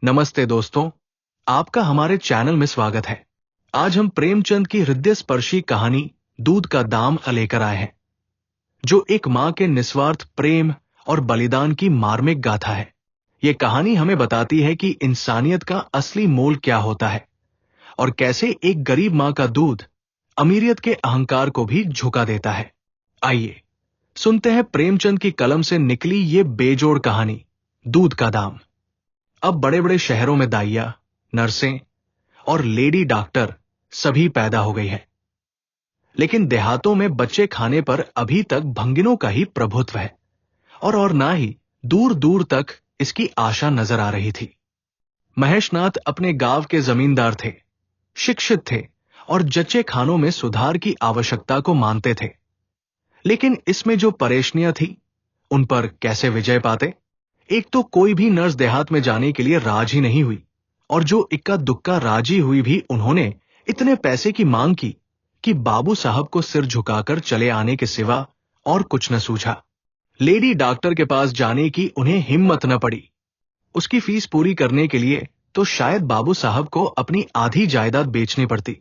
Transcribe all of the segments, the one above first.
नमस्ते दोस्तों, आपका हमारे चैनल में स्वागत है। आज हम प्रेमचंद की हृदय स्पर्शी कहानी दूध का दाम लेकर आए हैं, जो एक मां के निस्वार्थ प्रेम और बलिदान की मार्मिक गाथा है। ये कहानी हमें बताती है कि इंसानियत का असली मोल क्या होता है और कैसे एक गरीब मां का दूध अमीरियत के अहंकार को भी झुका देता है। आइए सुनते हैं प्रेमचंद की कलम से निकली ये बेजोड़ कहानी, दूध का दाम। अब बड़े बड़े शहरों में दाइया, नर्सें और लेडी डॉक्टर सभी पैदा हो गई है, लेकिन देहातों में बच्चे खाने पर अभी तक भंगिनों का ही प्रभुत्व है और ना ही दूर दूर तक इसकी आशा नजर आ रही थी। महेशनाथ अपने गांव के जमींदार थे, शिक्षित थे और जच्चे खानों में सुधार की आवश्यकता को मानते थे। लेकिन इसमें जो परेशानियां थी, उन पर कैसे विजय पाते? एक तो कोई भी नर्स देहात में जाने के लिए राजी नहीं हुई, और जो इक्का दुक्का राजी हुई भी उन्होंने इतने पैसे की मांग की कि बाबू साहब को सिर झुकाकर चले आने के सिवा और कुछ न सूझा। लेडी डॉक्टर के पास जाने की उन्हें हिम्मत न पड़ी। उसकी फीस पूरी करने के लिए तो शायद बाबू साहब को अपनी आधी जायदाद बेचनी पड़ती।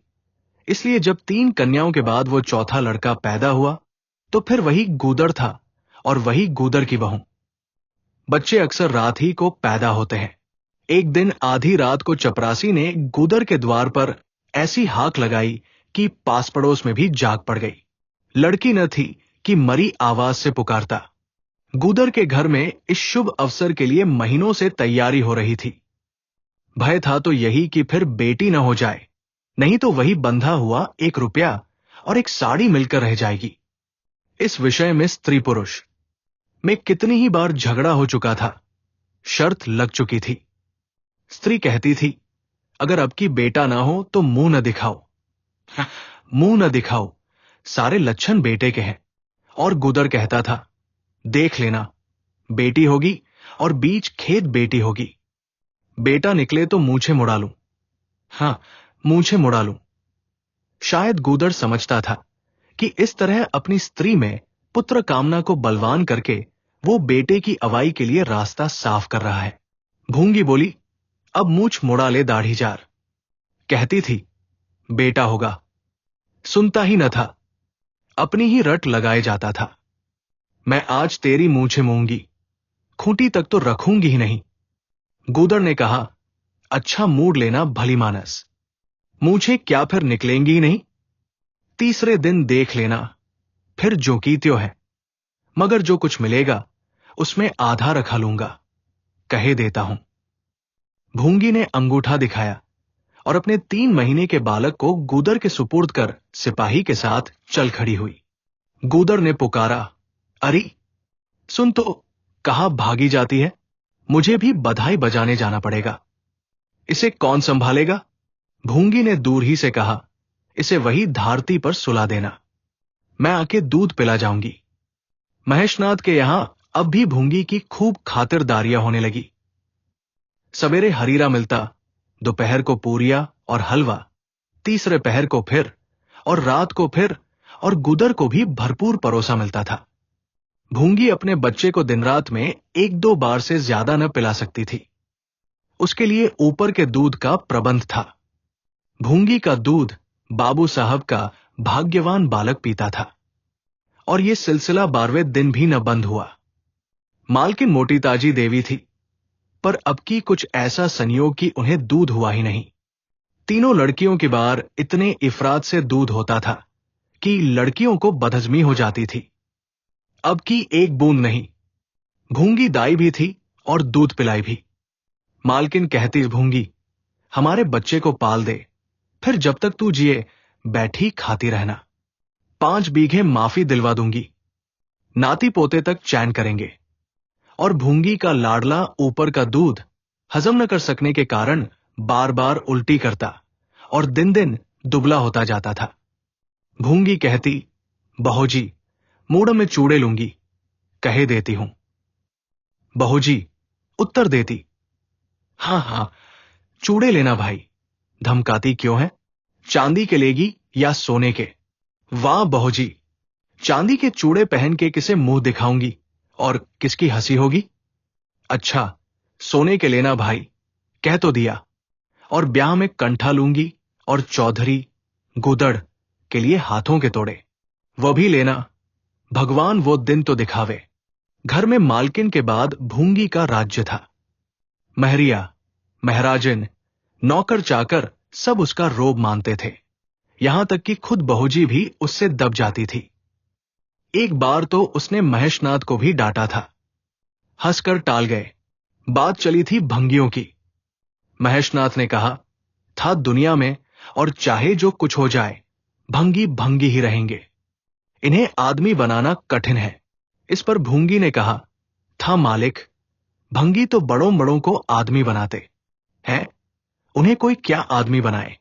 इसलिए जब 3 कन्याओं के बाद वो चौथा लड़का पैदा हुआ, तो फिर वही गूदड़ था और वही गूदड़ की बहू। बच्चे अक्सर रात ही को पैदा होते हैं। एक दिन आधी रात को चपरासी ने गूदड़ के द्वार पर ऐसी हाक लगाई कि पास पड़ोस में भी जाग पड़ गई। लड़की न थी कि मरी आवाज से पुकारता। गूदड़ के घर में इस शुभ अवसर के लिए महीनों से तैयारी हो रही थी। भय था तो यही कि फिर बेटी न हो जाए, नहीं तो वही बंधा हुआ 1 रुपया और एक साड़ी मिलकर रह जाएगी। इस विषय में स्त्री पुरुष में कितनी ही बार झगड़ा हो चुका था, शर्त लग चुकी थी। स्त्री कहती थी, अगर अब की बेटा ना हो तो मुंह न दिखाओ। मुंह न दिखाओ, सारे लक्षण बेटे के हैं। और गूदड़ कहता था, देख लेना, बेटी होगी और बीच खेत बेटी होगी। बेटा निकले तो मूछे मुड़ा लूं। हां, मूछे मुड़ा लूं। शायद गूदड़ समझता था कि इस तरह अपनी स्त्री में पुत्र कामना को बलवान करके वो बेटे की अवाई के लिए रास्ता साफ कर रहा है। भूंगी बोली, अब मूछ मुड़ा ले दाढ़ीजार। कहती थी, बेटा होगा। सुनता ही न था, अपनी ही रट लगाए जाता था। मैं आज तेरी मूछे मूंगी, खूंटी तक तो रखूंगी ही नहीं। गूदड़ ने कहा, अच्छा मूड लेना भली मानस, मूछे क्या फिर निकलेंगी ही नहीं? तीसरे दिन देख लेना, फिर जो की त्यों है, मगर जो कुछ मिलेगा उसमें आधा रखा लूंगा, कहे देता हूं। भूंगी ने अंगूठा दिखाया और अपने 3 महीने के बालक को गूदड़ के सुपुर्द कर सिपाही के साथ चल खड़ी हुई। गूदड़ ने पुकारा, अरे सुन तो, कहां भागी जाती है? मुझे भी बधाई बजाने जाना पड़ेगा। इसे कौन संभालेगा? भूंगी ने दूर ही से कहा, इसे वही धारती पर सुला देना, मैं आके दूध पिला जाऊंगी। महेशनाथ के यहां अब भी भूंगी की खूब खातिरदारियां होने लगी। सवेरे हरीरा मिलता, दोपहर को पूरिया और हलवा, तीसरे पहर को फिर, और रात को फिर, और गूदड़ को भी भरपूर परोसा मिलता था। भूंगी अपने बच्चे को दिन रात में 1-2 बार से ज्यादा न पिला सकती थी। उसके लिए ऊपर के दूध का प्रबंध था। भूंगी का दूध बाबू साहब का भाग्यवान बालक पीता था, और यह सिलसिला 12वें दिन भी न बंद हुआ। मालकिन मोटी ताजी देवी थी, पर अब की कुछ ऐसा संयोग कि उन्हें दूध हुआ ही नहीं। तीनों लड़कियों की बार इतने इफरात से दूध होता था कि लड़कियों को बदहजमी हो जाती थी। अब की 1 बूंद नहीं। भूंगी दाई भी थी और दूध पिलाई भी। मालकिन कहती, भूंगी हमारे बच्चे को पाल दे, फिर जब तक तू जिए बैठी खाती रहना। 5 बीघे माफी दिलवा दूंगी, नाती पोते तक चैन करेंगे। और भूंगी का लाडला ऊपर का दूध हजम न कर सकने के कारण बार बार उल्टी करता और दिन दिन दुबला होता जाता था। भूंगी कहती, बहूजी मूड में चूड़े लूंगी, कहे देती हूं। बहूजी उत्तर देती, हां हां चूड़े लेना भाई। धमकाती क्यों है? चांदी के लेगी या सोने के? वाह बहूजी, चांदी के चूड़े पहन के किसे मुंह दिखाऊंगी और किसकी हंसी होगी? अच्छा सोने के लेना भाई, कह तो दिया, और ब्याह में कंठा लूंगी और चौधरी गुदड़ के लिए हाथों के तोड़े। वो भी लेना, भगवान वो दिन तो दिखावे। घर में मालकिन के बाद भूंगी का राज्य था। महरिया, महराजिन, नौकर चाकर सब उसका रोब मानते थे। यहां तक कि खुद बहूजी भी उससे दब जाती थी। एक बार तो उसने महेशनाथ को भी डांटा था। हंसकर टाल गए। बात चली थी भंगियों की। महेशनाथ ने कहा था, दुनिया में और चाहे जो कुछ हो जाए, भंगी भंगी ही रहेंगे। इन्हें आदमी बनाना कठिन है। इस पर भूंगी ने कहा था, मालिक, भंगी तो बड़ों बड़ों को आदमी बनाते हैं, उन्हें कोई क्या आदमी बनाए।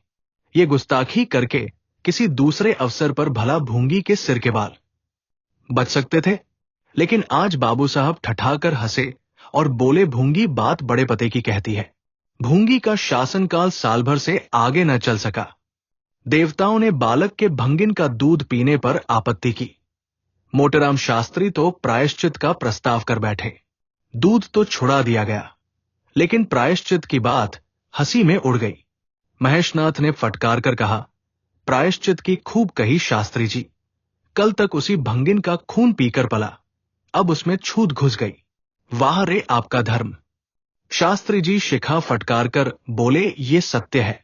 ये गुस्ताखी करके किसी दूसरे अवसर पर भला भूंगी के सिर के बाल बच सकते थे, लेकिन आज बाबू साहब ठठाकर हंसे और बोले, भूंगी बात बड़े पते की कहती है। भूंगी का शासनकाल साल भर से आगे न चल सका। देवताओं ने बालक के भंगिन का दूध पीने पर आपत्ति की। मोटेराम शास्त्री तो प्रायश्चित का प्रस्ताव कर बैठे। दूध तो छुड़ा दिया गया, लेकिन प्रायश्चित की बात हंसी में उड़ गई। महेशनाथ ने फटकार कर कहा, प्रायश्चित की खूब कही शास्त्री जी। कल तक उसी भंगिन का खून पीकर पला, अब उसमें छूत घुस गई। वाह रे आपका धर्म। शास्त्री जी शिखा फटकार कर बोले, ये सत्य है।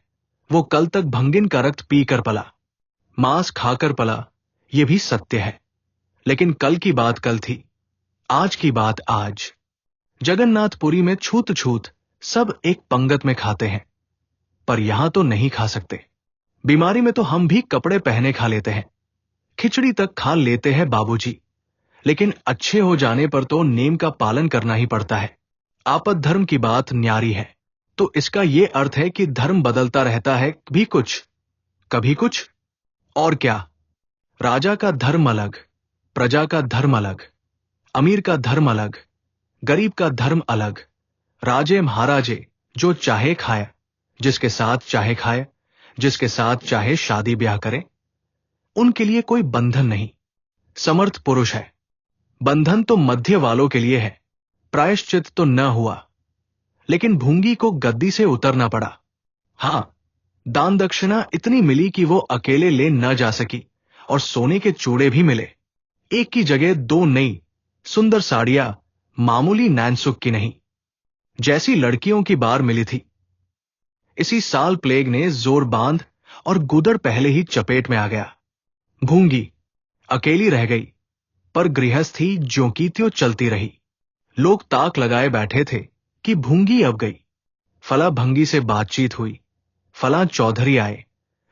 वो कल तक भंगिन का रक्त पीकर पला, मांस खाकर पला, ये भी सत्य है। लेकिन कल की बात कल थी, आज की बात आज। जगन्नाथपुरी में छूत छूत सब एक पंगत में खाते हैं, पर यहां तो नहीं खा सकते। बीमारी में तो हम भी कपड़े पहने खा लेते हैं, खिचड़ी तक खा लेते हैं बाबूजी, लेकिन अच्छे हो जाने पर तो नेम का पालन करना ही पड़ता है। आपद धर्म की बात न्यारी है, तो इसका यह अर्थ है कि धर्म बदलता रहता है, भी कुछ कभी कुछ। और क्या, राजा का धर्म अलग, प्रजा का धर्म अलग, अमीर का धर्म अलग, गरीब का धर्म अलग। राजे महाराजे जो चाहे खाए, जिसके साथ चाहे खाए, जिसके साथ चाहे शादी ब्याह करे, उनके लिए कोई बंधन नहीं। समर्थ पुरुष है। बंधन तो मध्य वालों के लिए है। प्रायश्चित तो न हुआ, लेकिन भूंगी को गद्दी से उतरना पड़ा। हां, दान दक्षिणा इतनी मिली कि वो अकेले ले न जा सकी, और सोने के चूड़े भी मिले। एक की जगह दो नई सुंदर साड़ियां, मामूली नैनसुख की नहीं, जैसी लड़कियों की बार मिली थी। इसी साल प्लेग ने जोर बांध और गुदड़ पहले ही चपेट में आ गया। भूंगी अकेली रह गई, पर गृहस्थी ज्यों की त्यों चलती रही। लोग ताक लगाए बैठे थे कि भूंगी अब गई। फला भंगी से बातचीत हुई, फला चौधरी आए,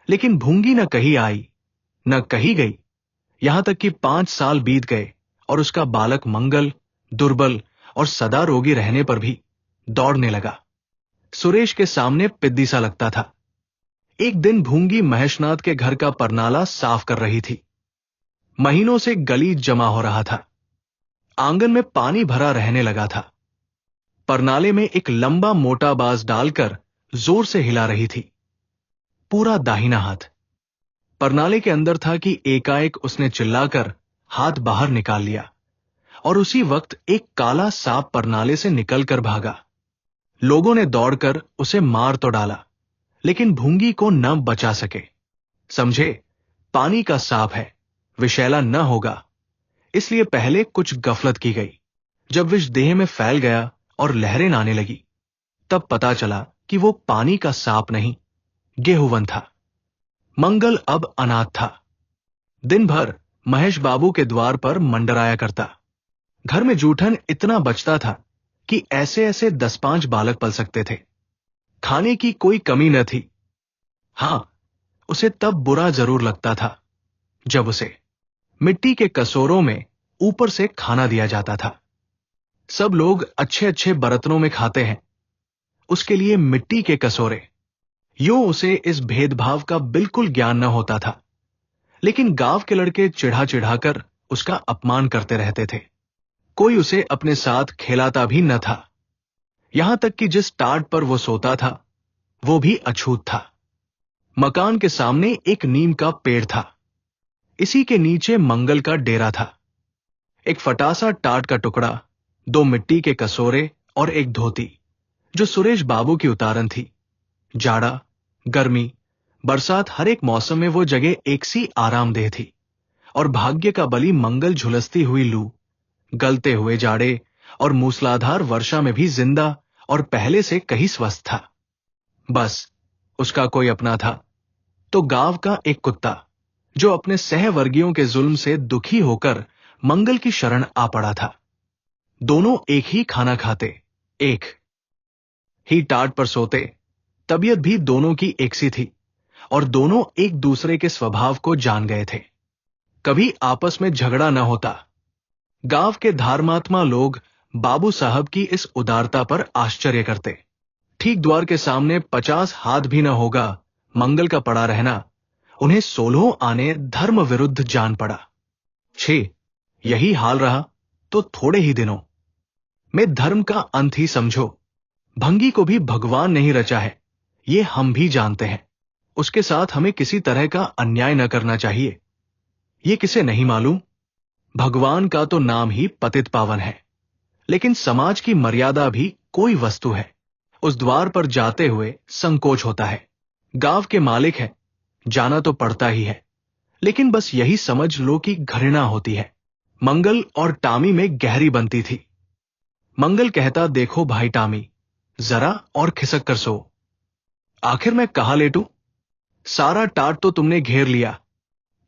लेकिन भूंगी न कहीं आई न कहीं गई। यहां तक कि 5 साल बीत गए और उसका बालक मंगल, दुर्बल और सदा रोगी रहने पर भी दौड़ने लगा। सुरेश के सामने पिद्दी सा लगता था। एक दिन भूंगी महेशनाथ के घर का परनाला साफ कर रही थी। महीनों से गलीच जमा हो रहा था। आंगन में पानी भरा रहने लगा था। परनाले में एक लंबा मोटा बाज डालकर जोर से हिला रही थी, पूरा दाहिना हाथ। परनाले के अंदर था कि एकाएक उसने चिल्लाकर हाथ बाहर निकाल लिया, और उसी वक्त एक काला सांप परनाले से निकलकर भागा। लोगों ने दौड़कर उसे मार तो डाला, लेकिन भूंगी को न बचा सके। समझे, पानी का सांप है, विषैला न होगा, इसलिए पहले कुछ गफलत की गई। जब विष देह में फैल गया और लहरें आने लगी, तब पता चला कि वो पानी का सांप नहीं, गेहूवन था। मंगल अब अनाथ था। दिन भर महेश बाबू के द्वार पर मंडराया करता। घर में जूठन इतना बचता था कि ऐसे ऐसे 10-5 बालक पल सकते थे। खाने की कोई कमी न थी। हां, उसे तब बुरा जरूर लगता था जब उसे मिट्टी के कसोरों में ऊपर से खाना दिया जाता था। सब लोग अच्छे अच्छे बर्तनों में खाते हैं, उसके लिए मिट्टी के कसोरे। यूं उसे इस भेदभाव का बिल्कुल ज्ञान न होता था, लेकिन गांव के लड़के चिढ़ा चिढ़ाकर उसका अपमान करते रहते थे। कोई उसे अपने साथ खिलाता भी न था। यहां तक कि जिस टाट पर वो सोता था, वो भी अछूत था। मकान के सामने एक नीम का पेड़ था। इसी के नीचे मंगल का डेरा था। एक फटासा टाट का टुकड़ा, 2 मिट्टी के कसोरे और एक धोती, जो सुरेश बाबू की उतारन थी। जाड़ा, गर्मी, बरसात, हर एक मौसम में वो जगह एक सी आरामदेह थी। और भाग्य का बली मंगल झुलसती हुई लू, गलते हुए जाड़े और मूसलाधार वर्षा में भी जिंदा और पहले से कहीं स्वस्थ था। बस उसका कोई अपना था, तो गांव का एक कुत्ता, जो अपने सहवर्गियों के जुल्म से दुखी होकर मंगल की शरण आ पड़ा था। दोनों एक ही खाना खाते, एक ही टाट पर सोते, तबीयत भी दोनों की एक सी थी और दोनों एक दूसरे के स्वभाव को जान गए थे। कभी आपस में झगड़ा न होता। गांव के धर्मात्मा लोग बाबू साहब की इस उदारता पर आश्चर्य करते। ठीक द्वार के सामने 50 हाथ भी न होगा मंगल का पड़ा रहना उन्हें 16 आने धर्म विरुद्ध जान पड़ा। यही हाल रहा तो थोड़े ही दिनों में धर्म का अंत ही समझो। भंगी को भी भगवान नहीं रचा है, ये हम भी जानते हैं। उसके साथ हमें किसी तरह का अन्याय न करना चाहिए। ये किसे नहीं मालूम? भगवान का तो नाम ही पतित पावन है, लेकिन समाज की मर्यादा भी कोई वस्तु है। उस द्वार पर जाते हुए संकोच होता है। गांव के मालिक है, जाना तो पड़ता ही है, लेकिन बस यही समझ लो कि घृणा होती है। मंगल और टामी में गहरी बनती थी। मंगल कहता, देखो भाई टामी, जरा और खिसक कर सो। आखिर मैं कहां लेटूं? सारा टाट तो तुमने घेर लिया।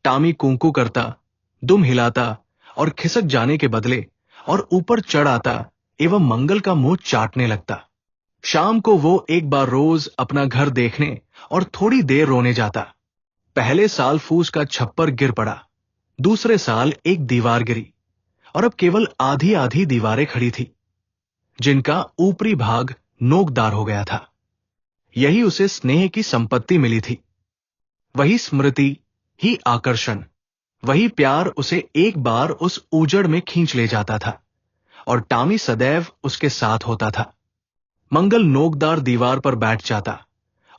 टामी कूंकू करता, दुम हिलाता और खिसक जाने के बदले और ऊपर चढ़ आता एवं मंगल का मुंह चाटने लगता। शाम को वो एक बार रोज अपना घर देखने और थोड़ी देर रोने जाता। पहले साल फूस का छप्पर गिर पड़ा, दूसरे साल एक दीवार गिरी और अब केवल आधी आधी दीवारें खड़ी थी, जिनका ऊपरी भाग नोकदार हो गया था। यही उसे स्नेह की संपत्ति मिली थी। वही स्मृति ही आकर्षण, वही प्यार उसे एक बार उस उजड़ में खींच ले जाता था और टामी सदैव उसके साथ होता था। मंगल नोकदार दीवार पर बैठ जाता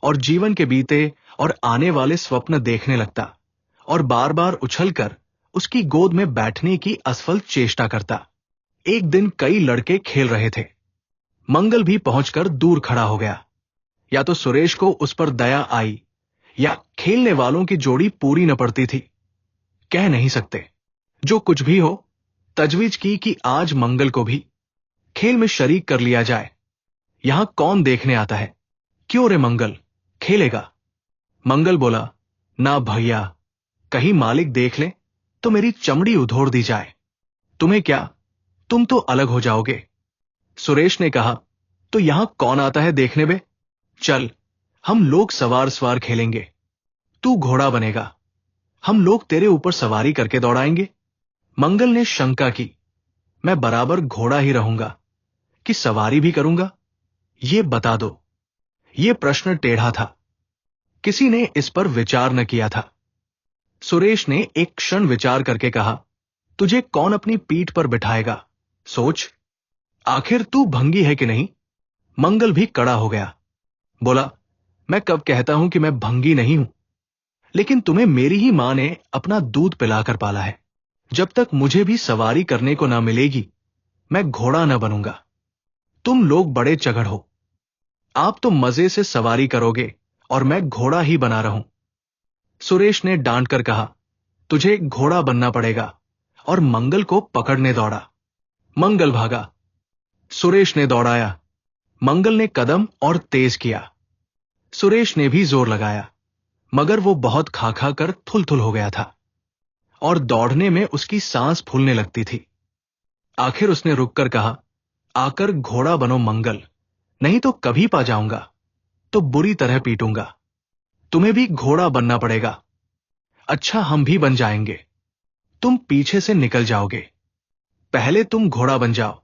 और जीवन के बीते और आने वाले स्वप्न देखने लगता और बार बार उछलकर उसकी गोद में बैठने की असफल चेष्टा करता। एक दिन कई लड़के खेल रहे थे। मंगल भी पहुंचकर दूर खड़ा हो गया। या तो सुरेश को उस पर दया आई या खेलने वालों की जोड़ी पूरी न पड़ती थी, कह नहीं सकते। जो कुछ भी हो, तजवीज की कि आज मंगल को भी खेल में शरीक कर लिया जाए। यहां कौन देखने आता है? क्यों रे मंगल, खेलेगा? मंगल बोला, ना भैया, कहीं मालिक देख ले तो मेरी चमड़ी उधोड़ दी जाए। तुम्हें क्या, तुम तो अलग हो जाओगे। सुरेश ने कहा, तो यहां कौन आता है देखने बे? चल, हम लोग सवार सवार खेलेंगे। तू घोड़ा बनेगा, हम लोग तेरे ऊपर सवारी करके दौड़ाएंगे। मंगल ने शंका की, मैं बराबर घोड़ा ही रहूंगा कि सवारी भी करूंगा? ये बता दो। ये प्रश्न टेढ़ा था। किसी ने इस पर विचार न किया था। सुरेश ने एक क्षण विचार करके कहा, तुझे कौन अपनी पीठ पर बिठाएगा? सोच, आखिर तू भंगी है कि नहीं? मंगल भी कड़ा हो गया। बोला, मैं कब कहता हूं कि मैं भंगी नहीं हूं, लेकिन तुम्हें मेरी ही मां ने अपना दूध पिलाकर पाला है। जब तक मुझे भी सवारी करने को ना मिलेगी, मैं घोड़ा न बनूंगा। तुम लोग बड़े चगड़ हो, आप तो मजे से सवारी करोगे और मैं घोड़ा ही बना रहूं। सुरेश ने डांट कर कहा, तुझे घोड़ा बनना पड़ेगा, और मंगल को पकड़ने दौड़ा। मंगल भागा, सुरेश ने दौड़ाया। मंगल ने कदम और तेज किया। सुरेश ने भी जोर लगाया, मगर वो बहुत खा खा कर थुल-थुल हो गया था और दौड़ने में उसकी सांस फूलने लगती थी। आखिर उसने रुककर कहा, आकर घोड़ा बनो मंगल, नहीं तो कभी पा जाऊंगा तो बुरी तरह पीटूंगा। तुम्हें भी घोड़ा बनना पड़ेगा। अच्छा, हम भी बन जाएंगे, तुम पीछे से निकल जाओगे। पहले तुम घोड़ा बन जाओ,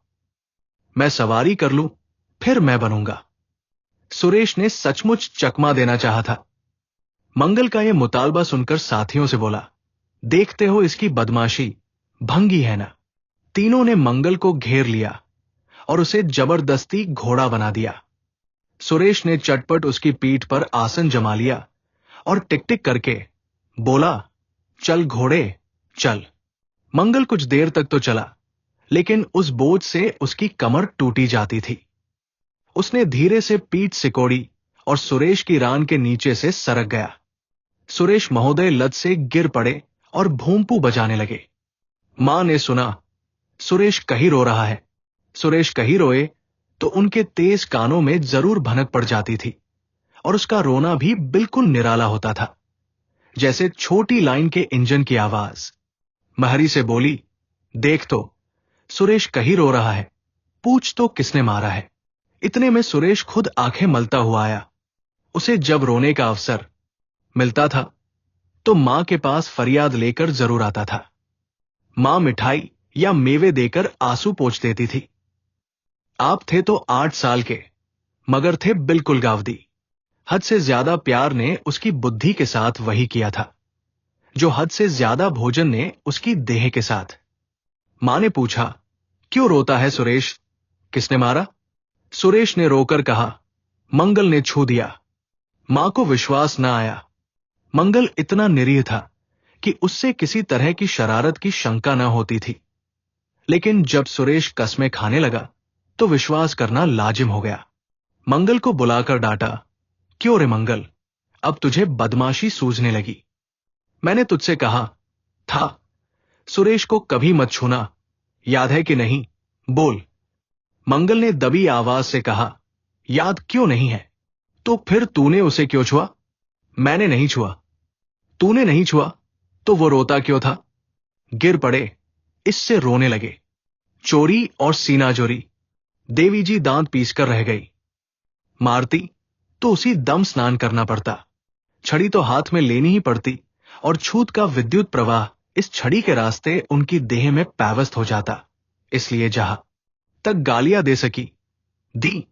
मैं सवारी कर लूं, फिर मैं बनूंगा। सुरेश ने सचमुच चकमा देना चाहा था। मंगल का यह मुतालबा सुनकर साथियों से बोला, देखते हो इसकी बदमाशी, भंगी है ना। तीनों ने मंगल को घेर लिया और उसे जबरदस्ती घोड़ा बना दिया। सुरेश ने चटपट उसकी पीठ पर आसन जमा लिया और टिक टिक करके बोला, चल घोड़े चल। मंगल कुछ देर तक तो चला, लेकिन उस बोझ से उसकी कमर टूटी जाती थी। उसने धीरे से पीठ सिकोड़ी और सुरेश की रान के नीचे से सरक गया। सुरेश महोदय लत से गिर पड़े और भूंपू बजाने लगे। मां ने सुना सुरेश कहीं रो रहा है। सुरेश कहीं रोए तो उनके तेज कानों में जरूर भनक पड़ जाती थी, और उसका रोना भी बिल्कुल निराला होता था, जैसे छोटी लाइन के इंजन की आवाज। महरी से बोली, देख तो सुरेश कहीं रो रहा है, पूछ तो किसने मारा है। इतने में सुरेश खुद आंखें मलता हुआ आया। उसे जब रोने का अवसर मिलता था तो मां के पास फरियाद लेकर जरूर आता था। मां मिठाई या मेवे देकर आंसू पोंछ देती थी। आप थे तो 8 साल के, मगर थे बिल्कुल गावदी। हद से ज्यादा प्यार ने उसकी बुद्धि के साथ वही किया था जो हद से ज्यादा भोजन ने उसकी देह के साथ। मां ने पूछा, क्यों रोता है सुरेश, किसने मारा? सुरेश ने रोकर कहा, मंगल ने छू दिया। मां को विश्वास न आया। मंगल इतना निरीह था कि उससे किसी तरह की शरारत की शंका न होती थी, लेकिन जब सुरेश कस्में खाने लगा तो विश्वास करना लाजिम हो गया। मंगल को बुलाकर डांटा, क्यों रे मंगल, अब तुझे बदमाशी सूझने लगी? मैंने तुझसे कहा था सुरेश को कभी मत छूना, याद है कि नहीं? बोल। मंगल ने दबी आवाज से कहा, याद क्यों नहीं है? तो फिर तूने उसे क्यों छुआ? मैंने नहीं छुआ। तूने नहीं छुआ तो वो रोता क्यों था? गिर पड़े, इससे रोने लगे। चोरी और सीना जोरी, देवी जी दांत पीसकर रह गई। मारती तो उसी दम स्नान करना पड़ता, छड़ी तो हाथ में लेनी ही पड़ती, और छूत का विद्युत प्रवाह इस छड़ी के रास्ते उनकी देह में पैवस्त हो जाता। इसलिए जहां तक गालियां दे सकी दी,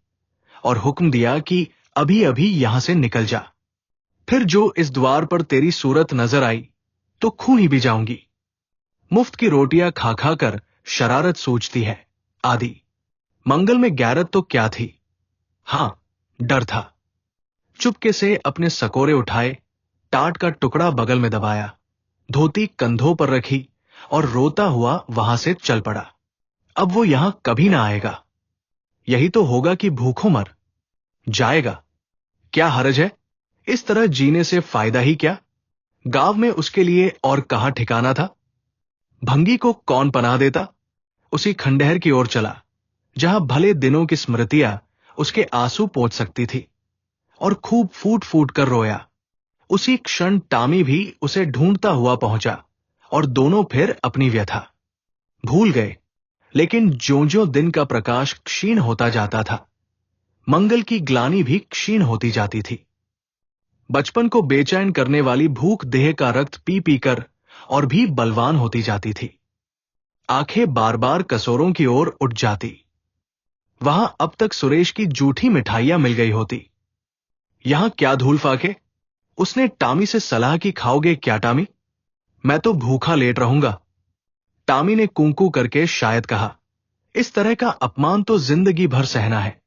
और हुक्म दिया कि अभी अभी यहां से निकल जा। फिर जो इस द्वार पर तेरी सूरत नजर आई तो खून ही भी जाऊंगी। मुफ्त की रोटियां खा खा कर शरारत सूझती है आदि। मंगल में गैरत तो क्या थी, हां डर था। चुपके से अपने सकोरे उठाए, टाट का टुकड़ा बगल में दबाया, धोती कंधों पर रखी और रोता हुआ वहां से चल पड़ा। अब वो यहां कभी ना आएगा। यही तो होगा कि भूखों मर जाएगा। क्या हरज है, इस तरह जीने से फायदा ही क्या? गांव में उसके लिए और कहां ठिकाना था? भंगी को कौन पनाह देता? उसी खंडहर की ओर चला जहां भले दिनों की स्मृतियां उसके आंसू पोंछ सकती थी, और खूब फूट फूट कर रोया। उसी क्षण टामी भी उसे ढूंढता हुआ पहुंचा, और दोनों फिर अपनी व्यथा भूल गए। लेकिन ज्यों-ज्यों दिन का प्रकाश क्षीण होता जाता था, मंगल की ग्लानि भी क्षीण होती जाती थी। बचपन को बेचैन करने वाली भूख देह का रक्त पी पीकर और भी बलवान होती जाती थी। आंखें बार बार कसोरों की ओर उठ जाती। वहां अब तक सुरेश की जूठी मिठाइयां मिल गई होती। यहां क्या धूल फाके? उसने टामी से सलाह की, खाओगे क्या टामी? मैं तो भूखा लेट रहूंगा। टामी ने कूं-कूं करके शायद कहा, इस तरह का अपमान तो जिंदगी भर सहना है।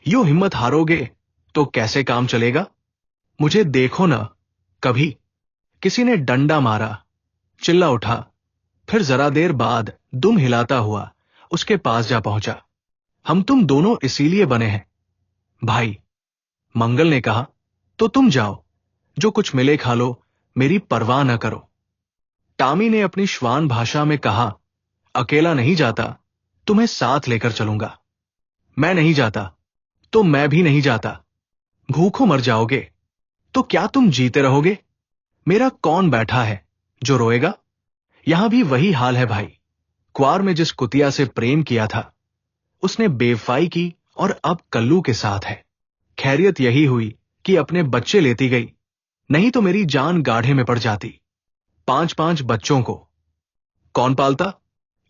यूं हिम्मत हारोगे तो कैसे काम चलेगा? मुझे देखो ना। कभी किसी ने डंडा मारा, चिल्ला उठा, फिर जरा देर बाद दुम हिलाता हुआ उसके पास जा पहुंचा। हम तुम दोनों इसीलिए बने हैं भाई। मंगल ने कहा, तो तुम जाओ, जो कुछ मिले खा लो, मेरी परवाह न करो। टामी ने अपनी श्वान भाषा में कहा, अकेला नहीं जाता, तुम्हें साथ लेकर चलूंगा। मैं नहीं जाता तो मैं भी नहीं जाता। भूखों मर जाओगे तो क्या तुम जीते रहोगे? मेरा कौन बैठा है जो रोएगा? यहां भी वही हाल है भाई। क्वार में जिस कुतिया से प्रेम किया था उसने बेवफाई की और अब कल्लू के साथ है। खैरियत यही हुई कि अपने बच्चे लेती गई, नहीं तो मेरी जान गाढ़े में पड़ जाती। 5-5 बच्चों को कौन पालता?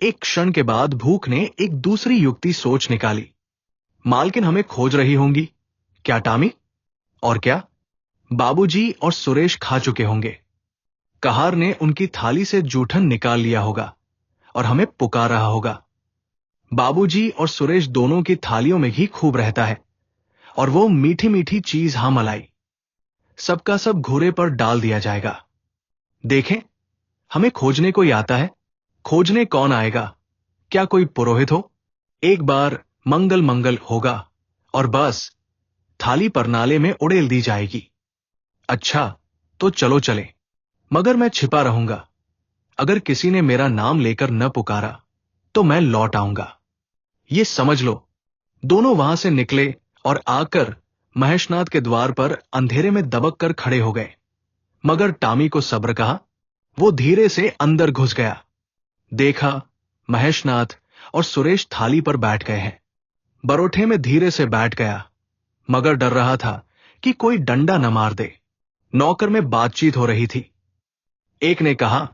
एक क्षण के बाद भूख ने एक दूसरी युक्ति सोच निकाली। मालकिन हमें खोज रही होंगी क्या टामी? और क्या, बाबूजी और सुरेश खा चुके होंगे। कहार ने उनकी थाली से जूठन निकाल लिया होगा और हमें पुकार रहा होगा। बाबूजी और सुरेश दोनों की थालियों में घी खूब रहता है, और वो मीठी मीठी चीज हां मलाई, सबका सब घूरे पर डाल दिया जाएगा। देखें, हमें खोजने कोई आता है। खोजने कौन आएगा? क्या कोई पुरोहित हो? एक बार मंगल मंगल होगा और बस थाली परनाले में उड़ेल दी जाएगी। अच्छा, तो चलो चले, मगर मैं छिपा रहूंगा। अगर किसी ने मेरा नाम लेकर न पुकारा तो मैं लौट आऊंगा। ये समझ लो। दोनों वहां से निकले और आकर महेशनाथ के द्वार पर अंधेरे में दबक कर खड़े हो गए। मगर टॉमी को सब्र कहा। वो धीरे से अंदर घुस गया। देखा, महेशनाथ और सुरेश थाली पर बैठ गए हैं। बरोठे में धीरे से बैठ गया, मगर डर रहा था कि कोई डंडा न मार दे। नौकर में बातचीत हो रही थी। एक ने कहा,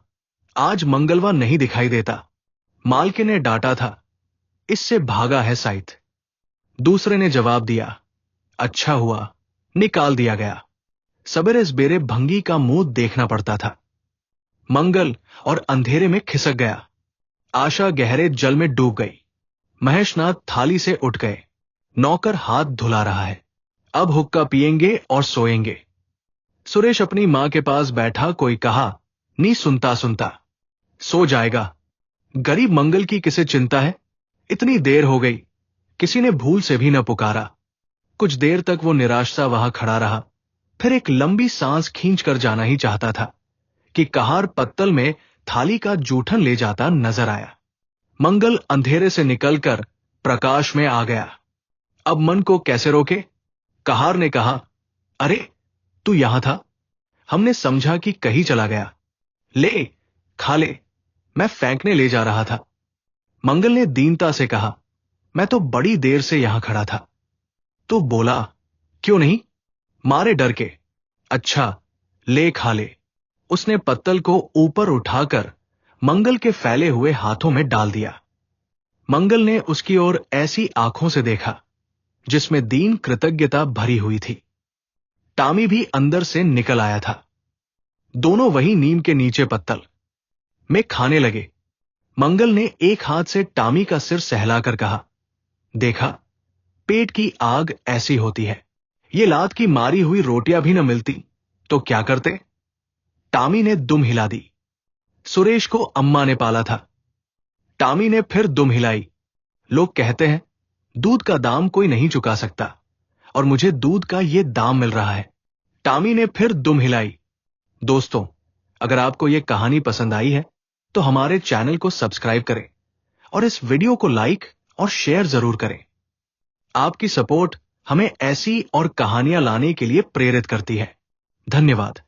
आज मंगलवा नहीं दिखाई देता। मालकिन ने डांटा था, इससे भागा है साइत। दूसरे ने जवाब दिया, अच्छा हुआ निकाल दिया गया। सबेरे सवेरे भंगी का मुंह देखना पड़ता था। मंगल और अंधेरे में खिसक गया। आशा गहरे जल में डूब गई। महेशनाथ थाली से उठ गए। नौकर हाथ धुला रहा है। अब हुक्का पिएंगे और सोएंगे। सुरेश अपनी मां के पास बैठा। कोई कहा, नी सुनता सुनता सो जाएगा। गरीब मंगल की किसे चिंता है। इतनी देर हो गई, किसी ने भूल से भी न पुकारा। कुछ देर तक वो निराश सा वहां खड़ा रहा। फिर एक लंबी सांस खींचकर जाना ही चाहता था कि कहार पत्तल में थाली का जूठन ले जाता नजर आया। मंगल अंधेरे से निकलकर प्रकाश में आ गया। अब मन को कैसे रोके। कहार ने कहा, अरे तू यहां था। हमने समझा कि कहीं चला गया। ले खा ले, मैं फेंकने ले जा रहा था। मंगल ने दीनता से कहा, मैं तो बड़ी देर से यहां खड़ा था। तो बोला, क्यों नहीं। मारे डर के। अच्छा, ले खा ले। उसने पत्तल को ऊपर उठाकर मंगल के फैले हुए हाथों में डाल दिया। मंगल ने उसकी ओर ऐसी आंखों से देखा जिसमें दीन कृतज्ञता भरी हुई थी। टॉमी भी अंदर से निकल आया था। दोनों वही नीम के नीचे पत्तल में खाने लगे। मंगल ने एक हाथ से टॉमी का सिर सहलाकर कहा, देखा, पेट की आग ऐसी होती है। ये लात की मारी हुई रोटियां भी न मिलती तो क्या करते। टॉमी ने दुम हिला दी। सुरेश को अम्मा ने पाला था। टॉमी ने फिर दुम हिलाई। लोग कहते हैं दूध का दाम कोई नहीं चुका सकता, और मुझे दूध का ये दाम मिल रहा है। टॉमी ने फिर दुम हिलाई। दोस्तों, अगर आपको यह कहानी पसंद आई है तो हमारे चैनल को सब्सक्राइब करें और इस वीडियो को लाइक और शेयर जरूर करें। आपकी सपोर्ट हमें ऐसी और कहानियां लाने के लिए प्रेरित करती है। धन्यवाद।